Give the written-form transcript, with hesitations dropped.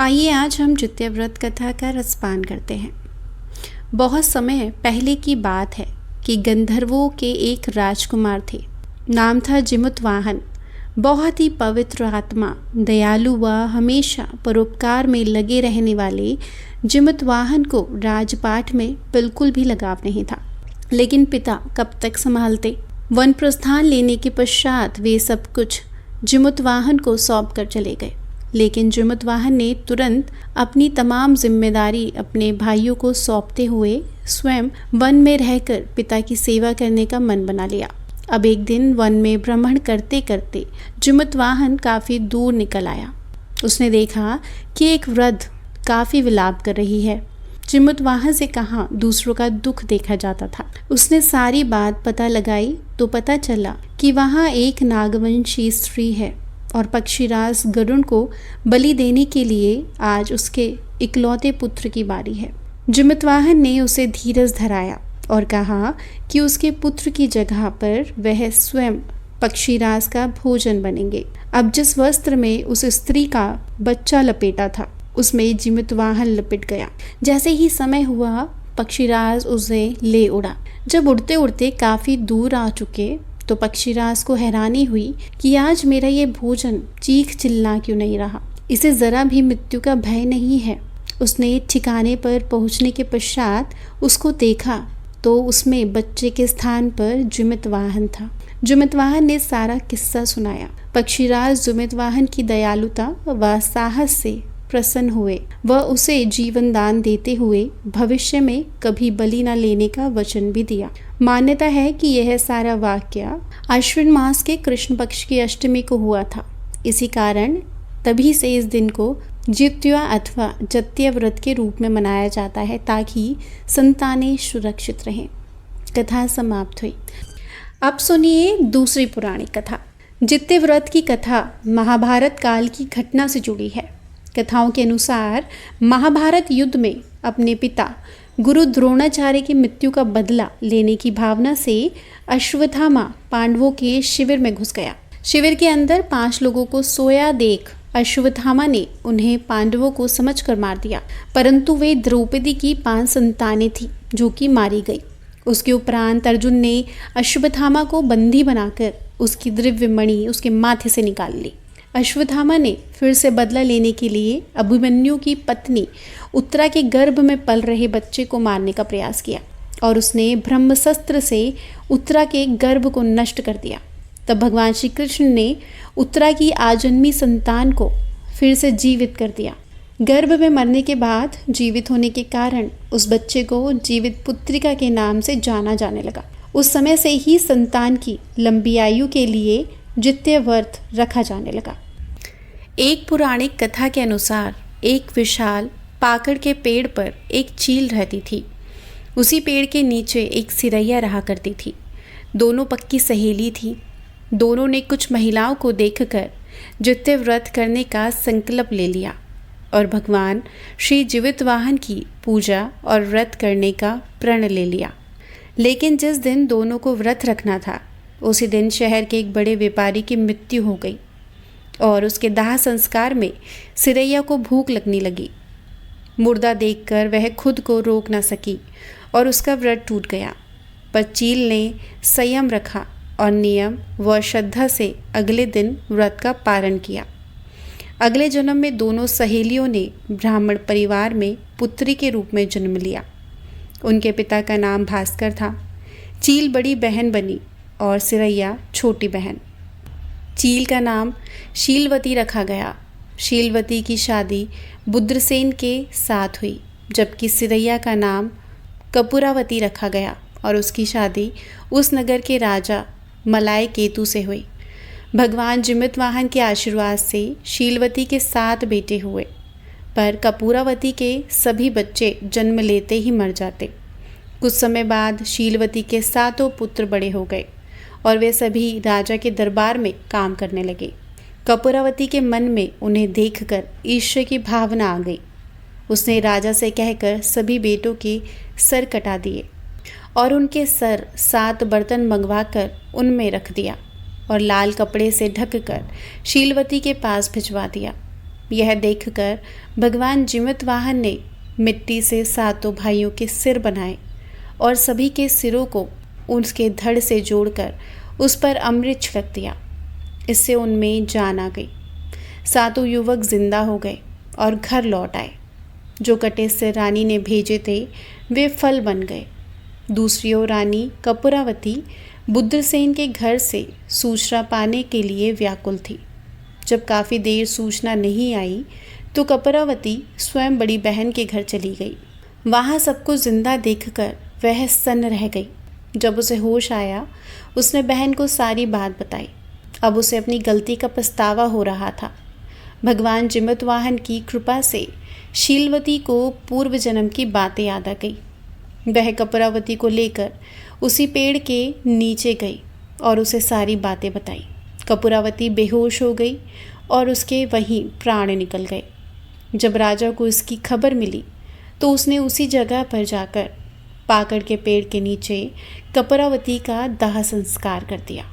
आइए आज हम जित्य व्रत कथा का रसपान करते हैं। बहुत समय पहले की बात है कि गंधर्वों के एक राजकुमार थे। नाम था जिमुतवाहन। बहुत ही पवित्र आत्मा, दयालु व हमेशा परोपकार में लगे रहने वाले जिमुतवाहन को राजपाट में बिल्कुल भी लगाव नहीं था। लेकिन पिता कब तक संभालते। वन प्रस्थान लेने के पश्चात वे सब कुछ जिमुतवाहन को सौंप कर चले गए। लेकिन जिमुतवाहन ने तुरंत अपनी तमाम जिम्मेदारी अपने भाइयों को सौंपते हुए स्वयं वन में रहकर पिता की सेवा करने का मन बना लिया। अब एक दिन वन में भ्रमण करते करते जिमुतवाहन काफ़ी दूर निकल आया। उसने देखा कि एक वृद्ध काफ़ी विलाप कर रही है। जिमुतवाहन से कहा दूसरों का दुख देखा जाता था। उसने सारी बात पता लगाई तो पता चला कि वहाँ एक नागवंशी स्त्री है और पक्षीराज गरुड़ को बलि देने के लिए आज उसके इकलौते पुत्र की बारी है। जिमुतवाहन ने उसे धीरज धराया और कहा कि उसके पुत्र की जगह पर वह स्वयं पक्षीराज का भोजन बनेंगे। अब जिस वस्त्र में उस स्त्री का बच्चा लपेटा था उसमें जिमुतवाहन लपेट गया। जैसे ही समय हुआ पक्षीराज उसे ले उड़ा। जब उड़ते उड़ते काफ़ी दूर आ चुके तो पक्षीराज को हैरानी हुई कि आज मेरा ये भोजन चीख चिल्ला क्यों नहीं रहा। इसे ज़रा भी मृत्यु का भय नहीं है। उसने ठिकाने पर पहुंचने के पश्चात उसको देखा तो उसमें बच्चे के स्थान पर जिमुतवाहन था। जिमुतवाहन ने सारा किस्सा सुनाया। पक्षीराज जिमुतवाहन की दयालुता व साहस से प्रसन्न हुए व उसे जीवन दान देते हुए भविष्य में कभी बलि न लेने का वचन भी दिया। मान्यता है कि यह सारा वाक्य आश्विन मास के कृष्ण पक्ष की अष्टमी को हुआ था। इसी कारण तभी से इस दिन को जित्या अथवा जत्य व्रत के रूप में मनाया जाता है ताकि संतानें सुरक्षित रहें। कथा समाप्त हुई। अब सुनिए दूसरी पौराणिक कथा। जित्य व्रत की कथा महाभारत काल की घटना से जुड़ी है। कथाओं के अनुसार महाभारत युद्ध में अपने पिता गुरु द्रोणाचार्य की मृत्यु का बदला लेने की भावना से अश्वत्थामा पांडवों के शिविर में घुस गया। शिविर के अंदर 5 लोगों को सोया देख अश्वत्थामा ने उन्हें पांडवों को समझकर मार दिया, परंतु वे द्रौपदी की 5 संतानें थीं जो कि मारी गई। उसके उपरांत अर्जुन ने अश्वत्थामा को बंदी बनाकर उसकी दिव्य मणि उसके माथे से निकाल ली। अश्वत्थामा ने फिर से बदला लेने के लिए अभिमन्यु की पत्नी उत्तरा के गर्भ में पल रहे बच्चे को मारने का प्रयास किया और उसने ब्रह्मशस्त्र से उत्तरा के गर्भ को नष्ट कर दिया। तब भगवान श्री कृष्ण ने उत्तरा की आजन्मी संतान को फिर से जीवित कर दिया। गर्भ में मरने के बाद जीवित होने के कारण उस बच्चे को जीवित पुत्रिका के नाम से जाना जाने लगा। उस समय से ही संतान की लंबी आयु के लिए जित्य व्रत रखा जाने लगा। एक पौराणिक कथा के अनुसार एक विशाल पाकड़ के पेड़ पर एक चील रहती थी। उसी पेड़ के नीचे एक सिरैया रहा करती थी। दोनों पक्की सहेली थी। दोनों ने कुछ महिलाओं को देखकर जित्य व्रत करने का संकल्प ले लिया और भगवान श्री जिमुतवाहन की पूजा और व्रत करने का प्रण ले लिया। लेकिन जिस दिन दोनों को व्रत रखना था उसी दिन शहर के एक बड़े व्यापारी की मृत्यु हो गई और उसके दाह संस्कार में सिरैया को भूख लगने लगी। मुर्दा देखकर वह खुद को रोक न सकी और उसका व्रत टूट गया। पर चील ने संयम रखा और नियम व श्रद्धा से अगले दिन व्रत का पारण किया। अगले जन्म में दोनों सहेलियों ने ब्राह्मण परिवार में पुत्री के रूप में जन्म लिया। उनके पिता का नाम भास्कर था। चील बड़ी बहन बनी और सिरैया छोटी बहन। चील का नाम शीलवती रखा गया। शीलवती की शादी बुद्रसेन के साथ हुई, जबकि सिरैया का नाम कपूरावती रखा गया और उसकी शादी उस नगर के राजा मलाय केतु से हुई। भगवान जिमुतवाहन के आशीर्वाद से शीलवती के 7 बेटे हुए, पर कपूरावती के सभी बच्चे जन्म लेते ही मर जाते। कुछ समय बाद शीलवती के 7 पुत्र बड़े हो गए और वे सभी राजा के दरबार में काम करने लगे। कपूरावती के मन में उन्हें देखकर ईर्ष्या की भावना आ गई। उसने राजा से कहकर सभी बेटों के सर कटा दिए और उनके सर 7 बर्तन मंगवाकर उनमें रख दिया और लाल कपड़े से ढककर शीलवती के पास भिजवा दिया। यह देखकर भगवान जिमतवाहन ने मिट्टी से सातों भाइयों के सिर बनाए और सभी के सिरों को उसके धड़ से जोड़कर उस पर अमृत छिड़क दिया। इससे उनमें जान आ गई। सातों युवक जिंदा हो गए और घर लौट आए। जो कटे सिर रानी ने भेजे थे वे फल बन गए। दूसरी ओर रानी कपूरावती बुद्रसेन के घर से सूचना पाने के लिए व्याकुल थी। जब काफ़ी देर सूचना नहीं आई तो कपूरावती स्वयं बड़ी बहन के घर चली गई। वहाँ सबको जिंदा देखकर वह सन्न रह गई। जब उसे होश आया उसने बहन को सारी बात बताई। अब उसे अपनी गलती का पछतावा हो रहा था। भगवान जिमतवाहन की कृपा से शीलवती को पूर्व जन्म की बातें याद आ गई। वह कपूरावती को लेकर उसी पेड़ के नीचे गई और उसे सारी बातें बताई। कपूरावती बेहोश हो गई और उसके वहीं प्राण निकल गए। जब राजा को इसकी खबर मिली तो उसने उसी जगह पर जाकर पाकड़ के पेड़ के नीचे कपूरावती का दाह संस्कार कर दिया।